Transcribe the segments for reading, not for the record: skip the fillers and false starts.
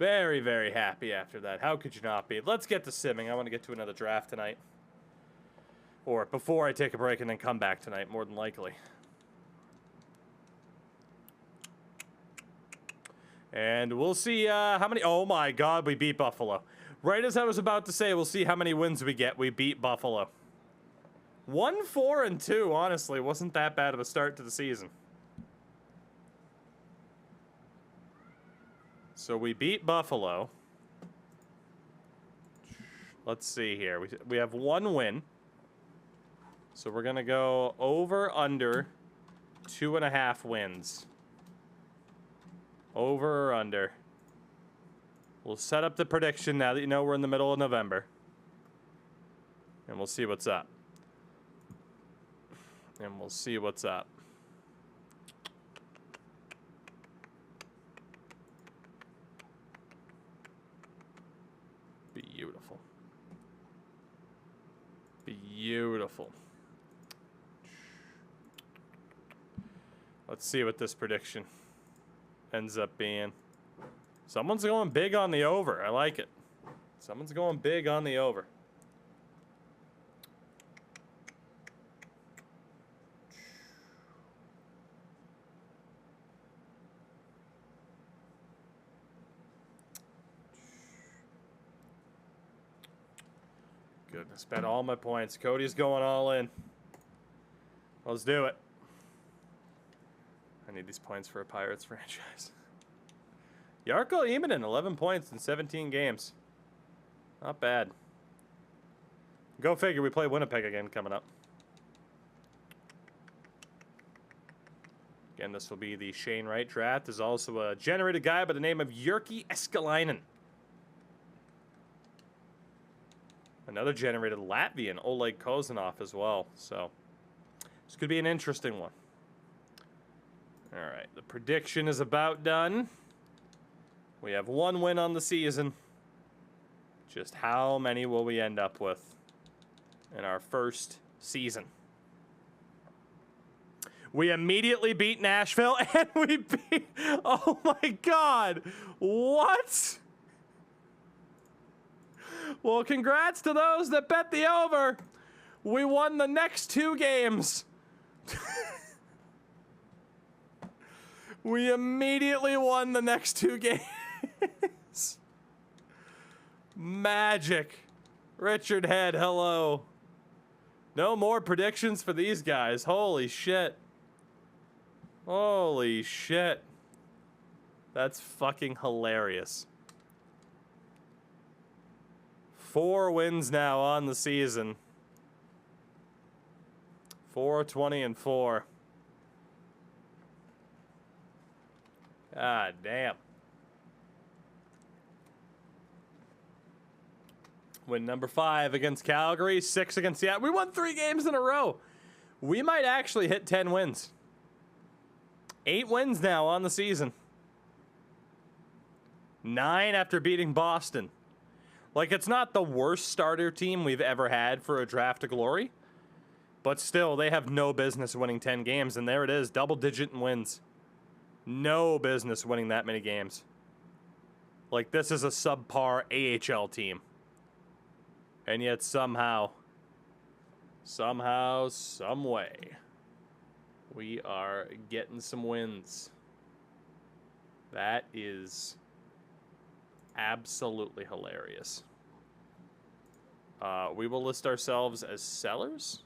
Very, very happy after that. How could you not be? Let's get to simming. I want to get to another draft tonight. Or before I take a break and then come back tonight, more than likely. And we'll see how many... Oh my god, we beat Buffalo. Right as I was about to say, we'll see how many wins we get. We beat Buffalo. 1-4-2, honestly. Wasn't that bad of a start to the season. So we beat Buffalo. Let's see here. We have one win. So we're going to go over, under 2.5 wins. Over or under. We'll set up the prediction now that you know we're in the middle of November. And we'll see what's up. And we'll see what's up. Beautiful. Beautiful. Let's see what this prediction ends up being. Someone's going big on the over. I like it. Someone's going big on the over. Goodness, bet all my points. Cody's going all in. Let's do it. I need these points for a Pirates franchise. Jarkko Immonen, 11 points in 17 games. Not bad. Go figure, we play Winnipeg again coming up. Again, this will be the Shane Wright draft. There's also a generated guy by the name of Jyrki Eskalainen. Another generated Latvian, Oleg Kozanov as well. So, this could be an interesting one. All right, the prediction is about done. We have one win on the season. Just how many will we end up with in our first season? We immediately beat Nashville, and we beat... Oh, my God. What? Well, congrats to those that bet the over. We won the next 2 games. We immediately won the next 2 games. Magic. Richard Head, hello. No more predictions for these guys. Holy shit. Holy shit. That's fucking hilarious. 4 wins now on the season. 4-20-4. God damn. Win number 5 against Calgary, 6 against Seattle. We won 3 games in a row. We might actually hit 10 wins. 8 wins now on the season. 9 after beating Boston. Like, it's not the worst starter team we've ever had for a draft to glory. But still, they have no business winning 10 games. And there it is, double-digit in wins. No business winning that many games. Like, this is a subpar AHL team. And yet somehow, some way, we are getting some wins. That is absolutely hilarious. We will list ourselves as sellers.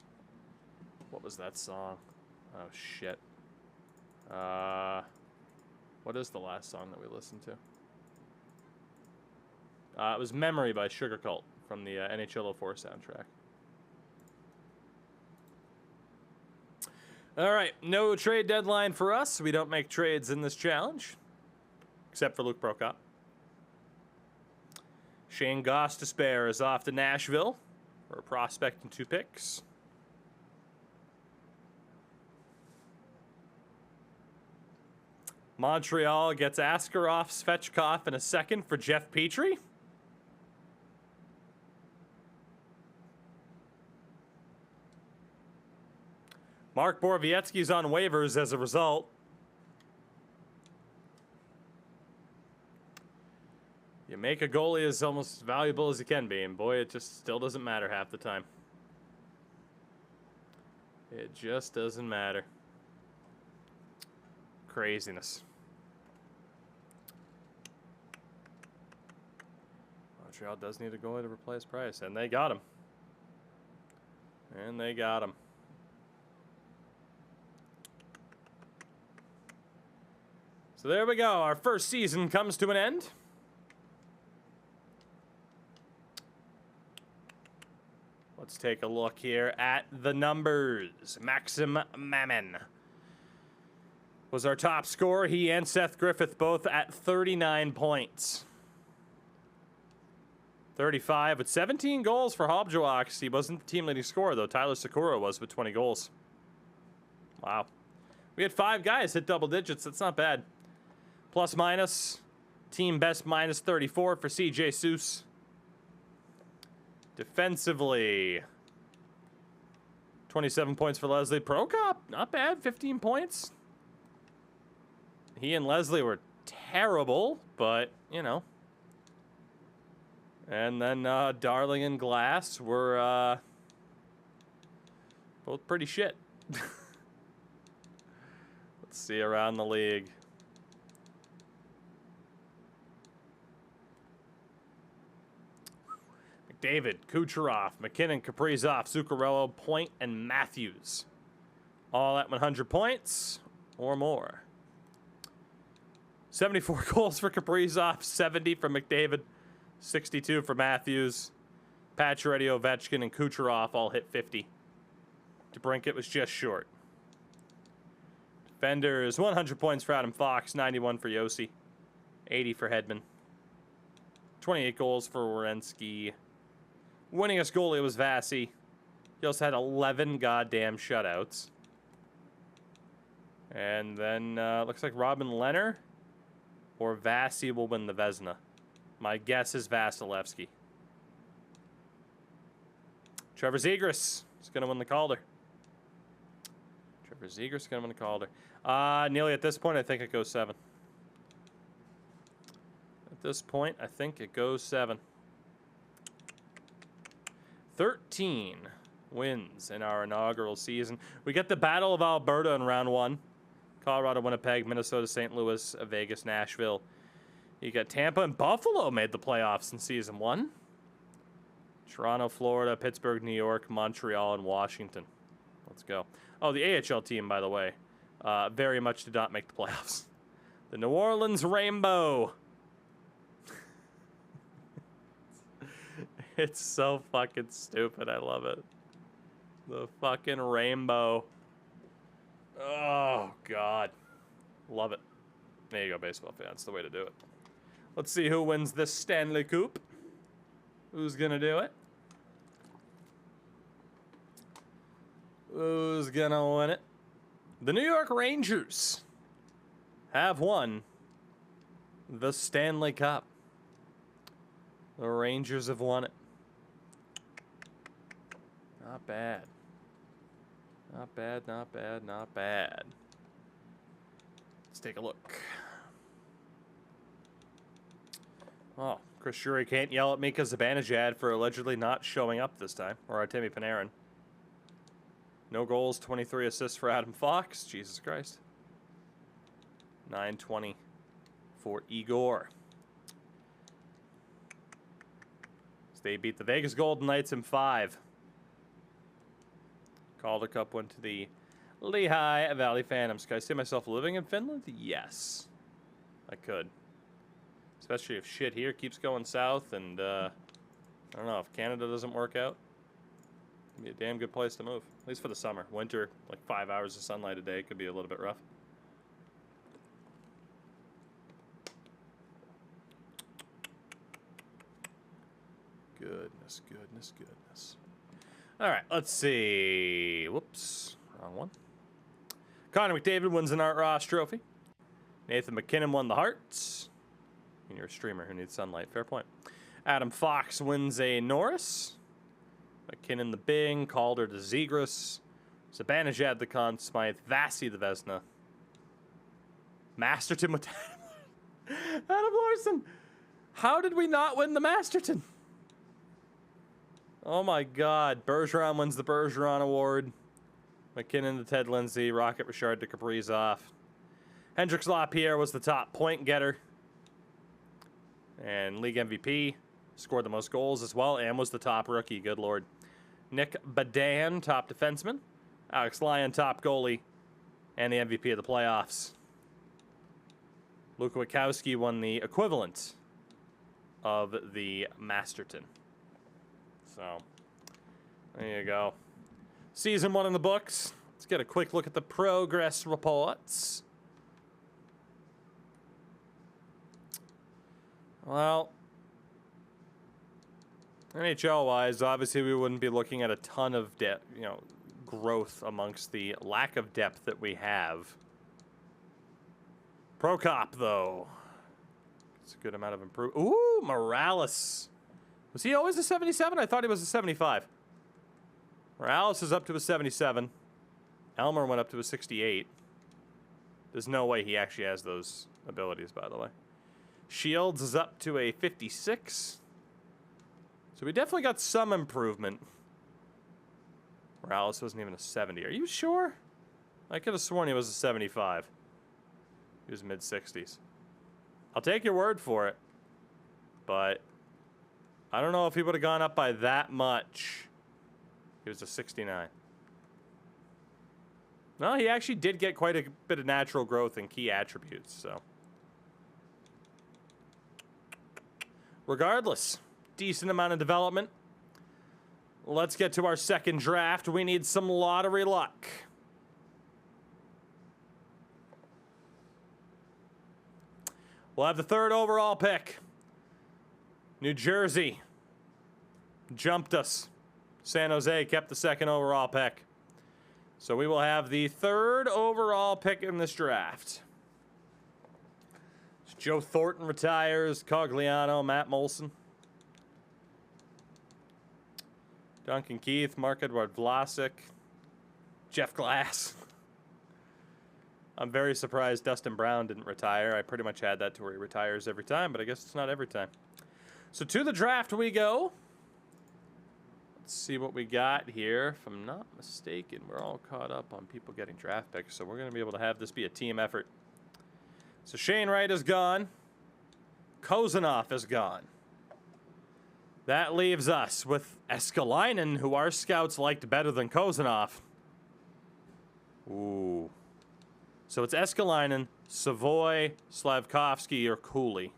What was that song? Oh, shit. What is the last song that we listened to? It was Memory by Sugar Cult from the NHL 04 soundtrack. All right, no trade deadline for us. We don't make trades in this challenge, except for Luke Prokop. Shane Gostisbehere is off to Nashville for a prospect and 2 picks. Montreal gets Askarov, Svechkov, and a second for Jeff Petrie. Mark Borowiecki's on waivers as a result. You make a goalie as almost as valuable as he can be, and boy, it just still doesn't matter half the time. It just doesn't matter. Craziness. Montreal does need a goalie to replace Price, and they got him. And they got him. So there we go. Our first season comes to an end. Let's take a look here at the numbers. Maxim Mammon was our top scorer. He and Seth Griffith both at 39 points. 35 with 17 goals for Hobjawaks. He wasn't the team leading scorer, though. Tyler Sakura was with 20 goals. Wow. We had 5 guys hit double digits. That's not bad. Plus minus. Team best minus 34 for CJ Seuss. Defensively, 27 points for Leslie Prokop. Not bad, 15 points. He and Leslie were terrible, but, you know. And then Darling and Glass were both pretty shit. Let's see around the league. David, Kucherov, McKinnon, Kaprizov, Zuccarello, Point, and Matthews. All at 100 points or more. 74 goals for Kaprizov, 70 for McDavid, 62 for Matthews. Pacioretty, Ovechkin, and Kucherov all hit 50. DeBrincat was just short. Defenders, 100 points for Adam Fox, 91 for Yossi, 80 for Hedman. 28 goals for Werenski. Winningest goalie was Vasi. He also had 11 goddamn shutouts. And then looks like Robin Lehner or Vasi will win the Vezina. My guess is Vasilevsky. Trevor Zegras is going to win the Calder. Trevor Zegras is going to win the Calder. Nearly at this point, I think it goes 7. At this point, I think it goes 7. 13 wins in our inaugural season. We get the Battle of Alberta in round 1. Colorado, Winnipeg, Minnesota, St. Louis, Vegas, Nashville. You got Tampa and Buffalo made the playoffs in season 1. Toronto, Florida, Pittsburgh, New York, Montreal, and Washington. Let's go. Oh, the AHL team, by the way, very much did not make the playoffs. The New Orleans Rainbow. It's so fucking stupid. I love it. The fucking rainbow. Oh, God. Love it. There you go, baseball fans. The way to do it. Let's see who wins this Stanley Cup. Who's going to do it? Who's going to win it? The New York Rangers have won the Stanley Cup. The Rangers have won it. Not bad. Not bad, not bad, not bad. Let's take a look. Oh, Chris Shuri can't yell at me because Zibanejad for allegedly not showing up this time. Or Artemi Panarin. No goals, 23 assists for Adam Fox. Jesus Christ. 920 for Igor. They beat the Vegas Golden Knights in 5. Calder Cup went to the Lehigh Valley Phantoms. Can I see myself living in Finland? Yes, I could. Especially if shit here keeps going south and, I don't know, if Canada doesn't work out. It'd be a damn good place to move. At least for the summer. Winter, like 5 hours of sunlight a day could be a little bit rough. Goodness, goodness, goodness. All right, let's see. Whoops, wrong one. Connor McDavid wins an Art Ross trophy. Nathan McKinnon won the Hearts. And you're a streamer who needs sunlight. Fair point. Adam Fox wins a Norris. McKinnon the Bing. Calder the Zegras. Zibanejad the Conn Smythe. Vasi the Vezina. Masterton with Adam Larson. How did we not win the Masterton? Oh my God. Bergeron wins the Bergeron Award. McKinnon to Ted Lindsay. Rocket Richard to Kaprizov. Hendrix LaPierre was the top point getter. And league MVP. Scored the most goals as well and was the top rookie. Good Lord. Nick Badan, top defenseman. Alex Lyon, top goalie. And the MVP of the playoffs. Luka Witkowski won the equivalent of the Masterton. So, there you go. Season 1 in the books. Let's get a quick look at the progress reports. Well, NHL-wise, obviously we wouldn't be looking at a ton of growth amongst the lack of depth that we have. Prokop, though. It's a good amount of improvement. Ooh, Morales. Was he always a 77? I thought he was a 75. Morales is up to a 77. Elmer went up to a 68. There's no way he actually has those abilities, by the way. Shields is up to a 56. So we definitely got some improvement. Morales wasn't even a 70. Are you sure? I could have sworn he was a 75. He was mid-60s. I'll take your word for it. But I don't know if he would have gone up by that much. He was a 69. No, he actually did get quite a bit of natural growth in key attributes, so. Regardless, decent amount of development. Let's get to our second draft. We need some lottery luck. We'll have the 3rd overall pick. New Jersey jumped us. San Jose kept the 2nd overall pick. So we will have the 3rd overall pick in this draft. Joe Thornton retires. Cogliano, Matt Molson. Duncan Keith, Mark-Edouard Vlasic. Jeff Glass. I'm very surprised Dustin Brown didn't retire. I pretty much had that to where he retires every time, but I guess it's not every time. So to the draft we go. Let's see what we got here. If I'm not mistaken, we're all caught up on people getting draft picks, so we're going to be able to have this be a team effort. So Shane Wright is gone. Kozanov is gone. That leaves us with Eskalainen, who our scouts liked better than Kozanov. Ooh. So it's Eskalainen, Savoy, Slavkovsky, or Cooley.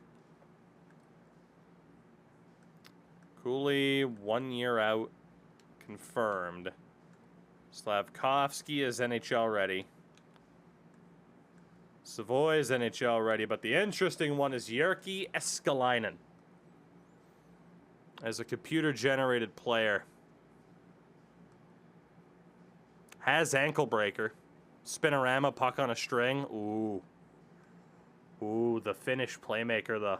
Cooley, 1 year out, confirmed. Slavkovsky is NHL ready. Savoy is NHL ready, but the interesting one is Jyrki Eskalainen. As a computer-generated player. Has ankle breaker. Spinorama, puck on a string. Ooh. Ooh, the Finnish playmaker, though.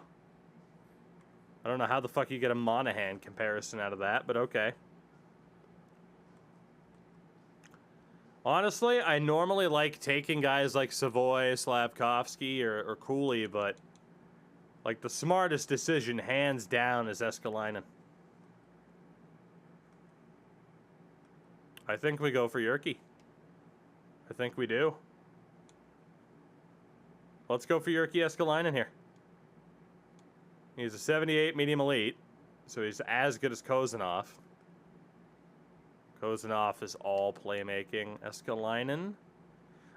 I don't know how the fuck you get a Monahan comparison out of that, but okay. Honestly, I normally like taking guys like Savoy, Slavkovsky, or Cooley, but like the smartest decision, hands down, is Eskalainen. I think we go for Jyrki. I think we do. Let's go for Jyrki Eskalainen here. He's a 78 medium elite, so he's as good as Kozanov. Kozanov is all playmaking. Eskalainen.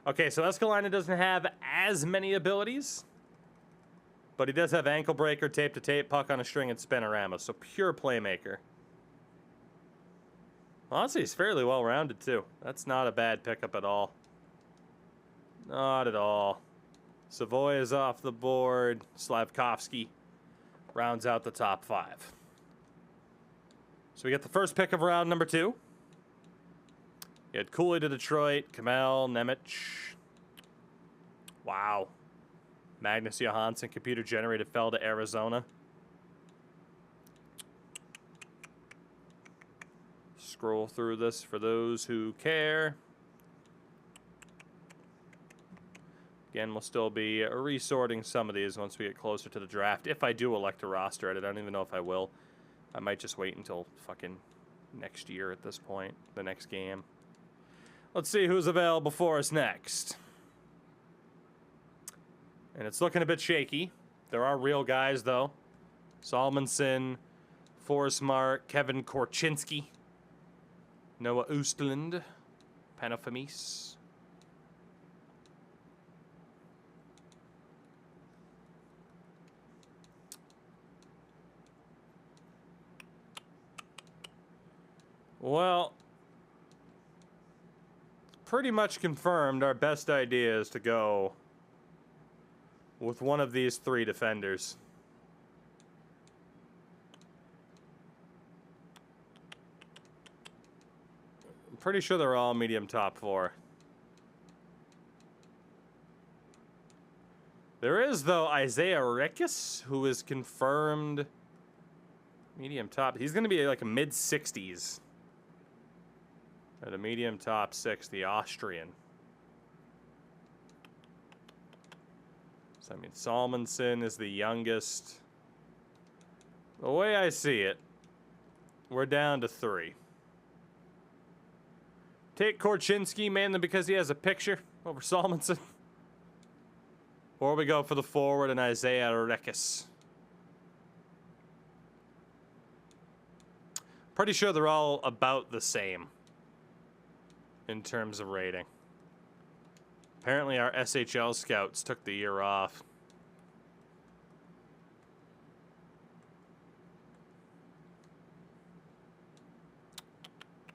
Okay, so Eskalainen doesn't have as many abilities, but he does have ankle breaker, tape to tape, puck on a string, and spinorama. So pure playmaker. Honestly, he's fairly well rounded too. That's not a bad pickup at all. Not at all. Savoy is off the board. Slavkovsky rounds out the top 5. So we get the first pick of round number 2. You had Cooley to Detroit, Kamel, Nemec. Wow. Magnus Johansson, computer-generated, fell to Arizona. Scroll through this for those who care. Again, we'll still be resorting some of these once we get closer to the draft. If I do elect a roster edit, I don't even know if I will. I might just wait until fucking next year at this point, the next game. Let's see who's available for us next. And it's looking a bit shaky. There are real guys, though. Salmonson, Forsmark, Kevin Korchinski, Noah Oostland, Panafamis. Well, pretty much confirmed our best idea is to go with one of these three defenders. I'm pretty sure they're all medium top 4. There is, though, Isaiah Rekis, who is confirmed medium top. He's going to be like a mid-60s. At a medium top 6, the Austrian. So, I mean, Salmonson is the youngest. The way I see it, we're down to 3. Take Korchinski mainly because he has a picture over Salmonson. Or we go for the forward and Isaiah Rekis. Pretty sure they're all about the same in terms of rating. Apparently our SHL scouts took the year off.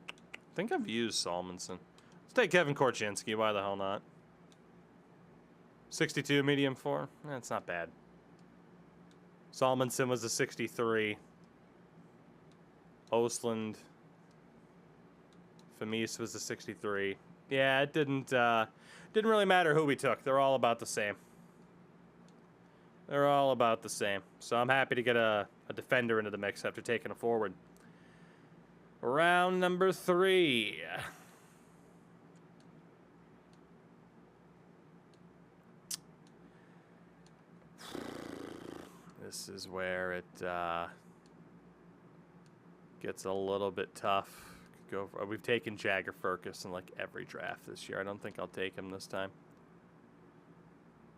I think I've used Salmonson. Let's take Kevin Korchinski. Why the hell not? 62 medium 4. That's not bad. Salmonson was a 63. Ostland. Famis was a 63. Yeah, it didn't really matter who we took. They're all about the same. They're all about the same. So I'm happy to get a defender into the mix after taking a forward. Round number 3. This is where it gets a little bit tough. We've taken Jagger Furcus in like every draft this year. I don't think I'll take him this time.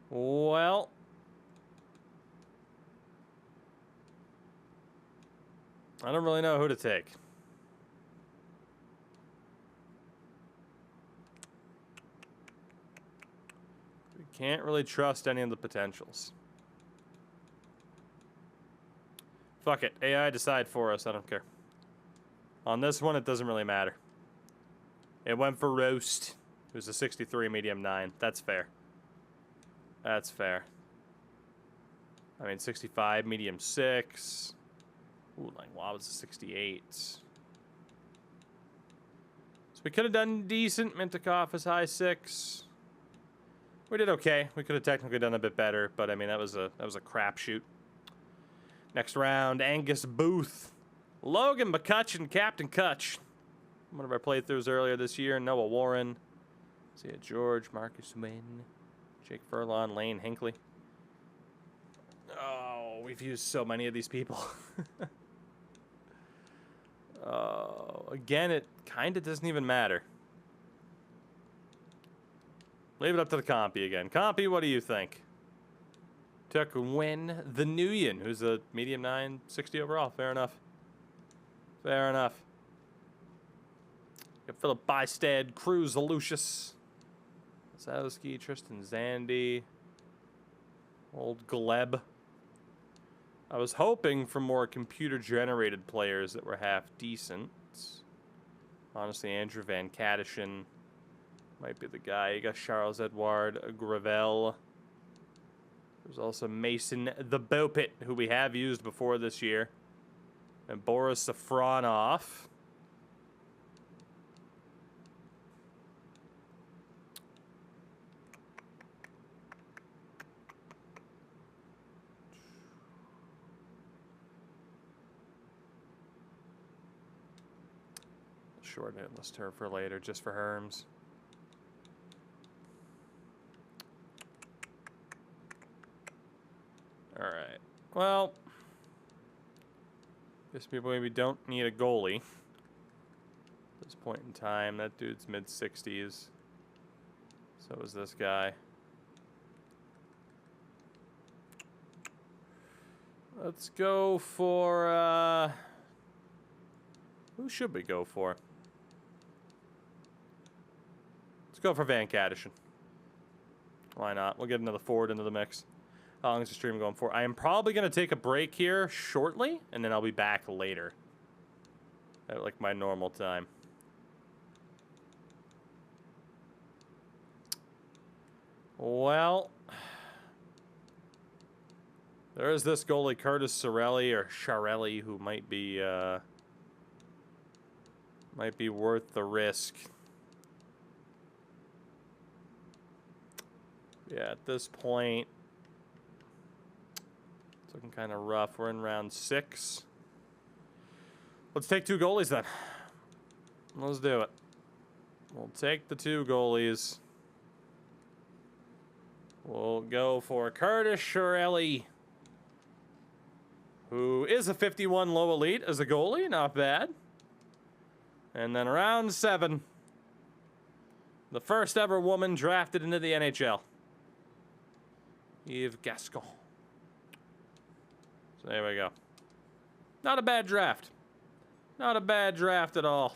Well, I don't really know who to take. We can't really trust any of the potentials. Fuck it. AI decide for us. I don't care. On this one, it doesn't really matter. It went for Roast, who's a 63 medium 9. That's fair. That's fair. I mean, 65 medium 6. Ooh, like, wow, it's a 68. So we could have done decent. Mintikov is high 6. We did okay. We could have technically done a bit better, but I mean, that was a crapshoot. Next round, Angus Booth. Logan McCutcheon, Captain Cutch. One of our playthroughs earlier this year. Noah Warren. See it, George, Marcus Wynn, Jake Furlong, Lane Hinckley. Oh, we've used so many of these people. Again, it kind of doesn't even matter. Leave it up to the compy again. Compy, what do you think? Took Wynn the Nguyen, who's a medium 9, 60 overall. Fair enough. Fair enough. Got Philip Bystad, Cruz, Lucius, Zowski, Tristan Zandy, old Gleb. I was hoping for more computer-generated players that were half decent. Honestly, Andrew Van Kadishin might be the guy. You got Charles Edouard Gravel. There's also Mason the Bopit, who we have used before this year. And Boris Safronov. Short it, list her for later, just for Herms. Well, guess we maybe don't need a goalie at this point in time. That dude's mid-60s. So is this guy. Let's go for, who should we go for? Let's go for Van Kadishin. Why not? We'll get another forward into the mix. How long is the stream going for? I am probably going to take a break here shortly, and then I'll be back later. At like my normal time. Well, there is this goalie, Curtis Sorelli or Sharelli, who might be worth the risk. Yeah, at this point, it's looking kind of rough. We're in round 6. Let's take 2 goalies then. Let's do it. We'll take the 2 goalies. We'll go for Curtis Sharelli, who is a 51 low elite as a goalie. Not bad. And then round 7, the first ever woman drafted into the NHL. Yves Gascon. So there we go. Not a bad draft. Not a bad draft at all.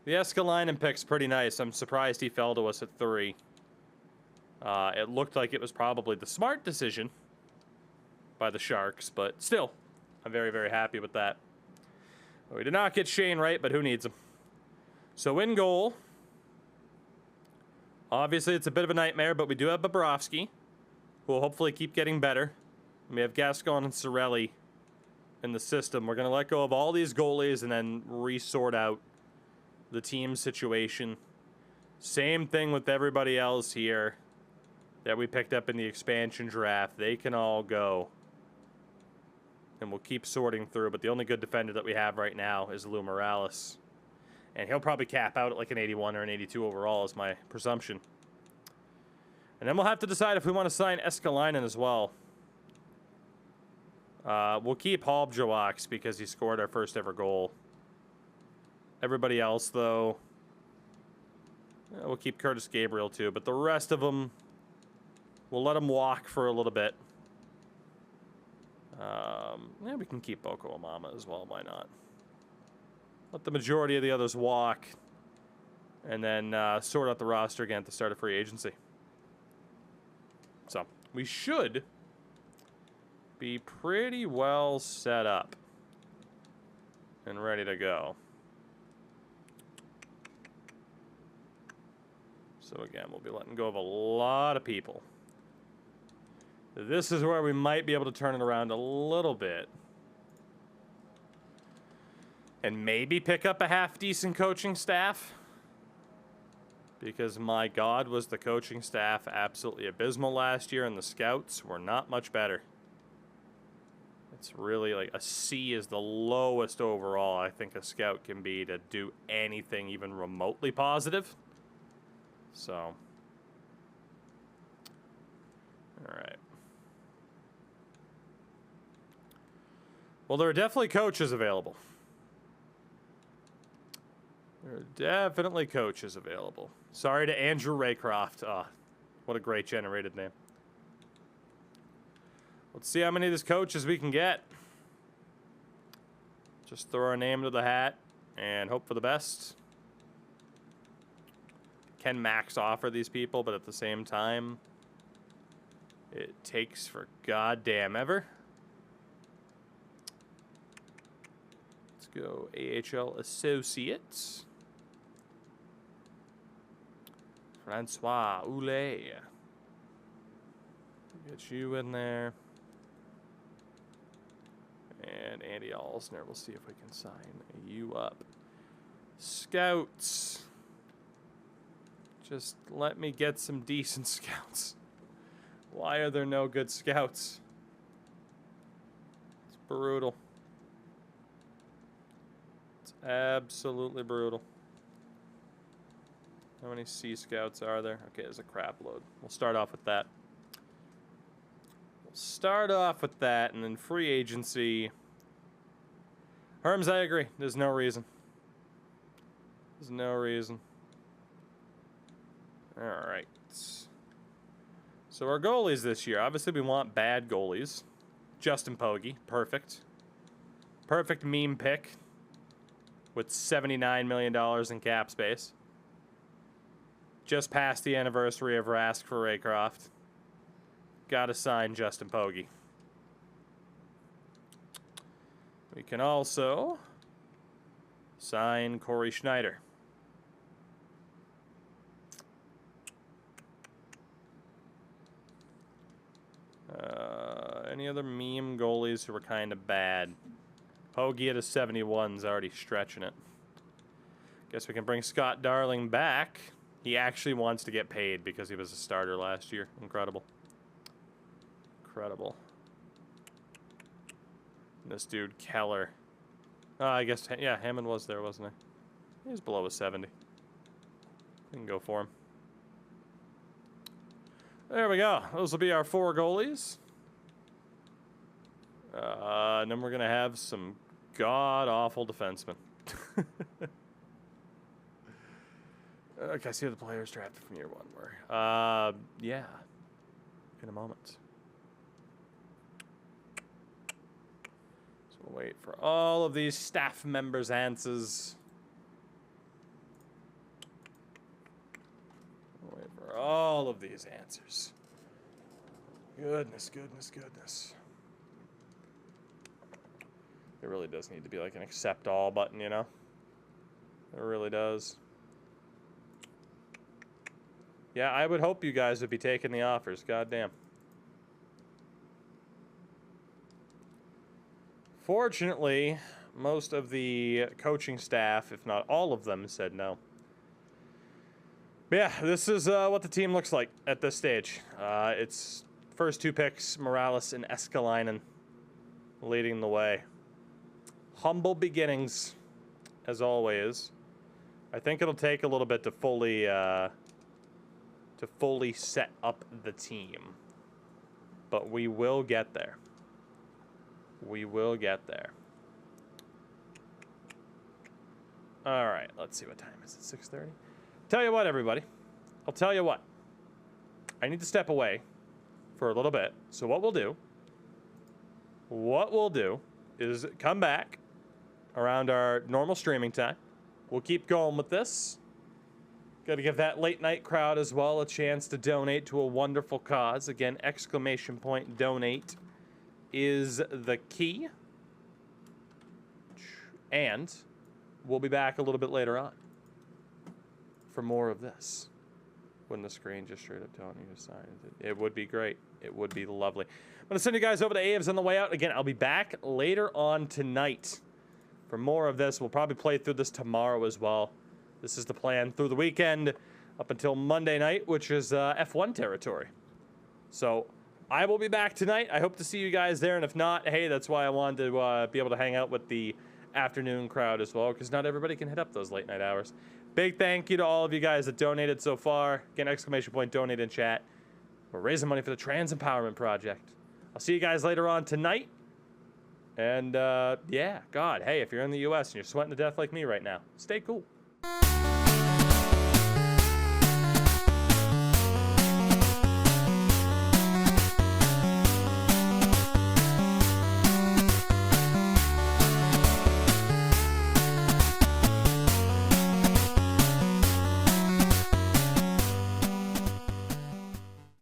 The Eskalainen pick's pretty nice. I'm surprised he fell to us at 3. It looked like it was probably the smart decision by the Sharks, but still, I'm very, very happy with that. We did not get Shane right, but who needs him? So in goal, obviously it's a bit of a nightmare, but we do have Bobrovsky, who will hopefully keep getting better. We have Gascon and Sorelli in the system. We're going to let go of all these goalies and then resort out the team situation. Same thing with everybody else here that we picked up in the expansion draft. They can all go. And we'll keep sorting through, but the only good defender that we have right now is Lou Morales. And he'll probably cap out at like an 81 or an 82 overall is my presumption. And then we'll have to decide if we want to sign Eskalainen as well. We'll keep Halbjawaks because he scored our first ever goal. Everybody else, though, we'll keep Curtis Gabriel too, but the rest of them, we'll let them walk for a little bit. Yeah, we can keep Boko Amama as well. Why not? Let the majority of the others walk, and then sort out the roster again at the start of free agency. So we should be pretty well set up and ready to go. So again, we'll be letting go of a lot of people. This is where we might be able to turn it around a little bit. And maybe pick up a half-decent coaching staff. Because, my God, was the coaching staff absolutely abysmal last year, and the scouts were not much better. It's really like a C is the lowest overall I think a scout can be to do anything even remotely positive. So, all right. Well, there are definitely coaches available. There are definitely coaches available. Sorry to Andrew Raycroft. What a great generated name. Let's see how many of these coaches we can get. Just throw our name into the hat and hope for the best. Can max offer these people, but at the same time, it takes for goddamn ever. Let's go AHL Associates. Francois Oulet. Get you in there. And Andy Alsner. We'll see if we can sign you up. Scouts. Just let me get some decent scouts. Why are there no good scouts? It's brutal. It's absolutely brutal. How many C scouts are there? Okay, there's a crap load. We'll start off with that. We'll start off with that, and then free agency. Herms, I agree. There's no reason. There's no reason. All right. So our goalies this year, obviously we want bad goalies. Justin Tougie, perfect. Perfect meme pick with $79 million in cap space. Just past the anniversary of Rask for Raycroft. Gotta sign Justin Tougie. We can also sign Corey Schneider. Any other meme goalies who are kind of bad? Hoagie at a 71's already stretching it. Guess we can bring Scott Darling back. He actually wants to get paid because he was a starter last year. Incredible. Incredible. This dude, Keller. I guess, yeah, Hammond was there, wasn't he? He was below a 70. We can go for him. There we go. Those will be our 4 goalies. And then we're going to have some god-awful defensemen. Okay, I see the players drafted from year 1 were. Yeah. In a moment. So we'll wait for all of these staff members' answers. We'll wait for all of these answers. Goodness, goodness, goodness. It really does need to be like an accept all button, you know? It really does. Yeah, I would hope you guys would be taking the offers. Goddamn. Fortunately, most of the coaching staff, if not all of them, said no. But yeah, this is what the team looks like at this stage. It's first 2 picks, Morales and Eskalainen, leading the way. Humble beginnings, as always. I think it'll take a little bit to fully set up the team, but we will get there. We will get there. All right, let's see what time is it. 6:30. Tell you what, everybody. I'll tell you what. I need to step away for a little bit. So what we'll do is come back around our normal streaming time. We'll keep going with this. Got to give that late night crowd as well a chance to donate to a wonderful cause. Again, exclamation point donate is the key. And we'll be back a little bit later on for more of this. When the screen just straight up telling you to sign it. It would be great. It would be lovely. I'm going to send you guys over to Aves on the way out. Again, I'll be back later on tonight for more of this. We'll probably play through this tomorrow as well. This is the plan through the weekend up until Monday night, which is F1 territory. So I will be back tonight. I hope to see you guys there. And if not, hey, that's why I wanted to be able to hang out with the afternoon crowd as well, because not everybody can hit up those late night hours. Big thank you to all of you guys that donated so far. Again, exclamation point donate in chat. We're raising money for the Trans Empowerment Project. I'll see you guys later on tonight. And yeah, God, hey, if you're in the US and you're sweating to death like me right now, stay cool.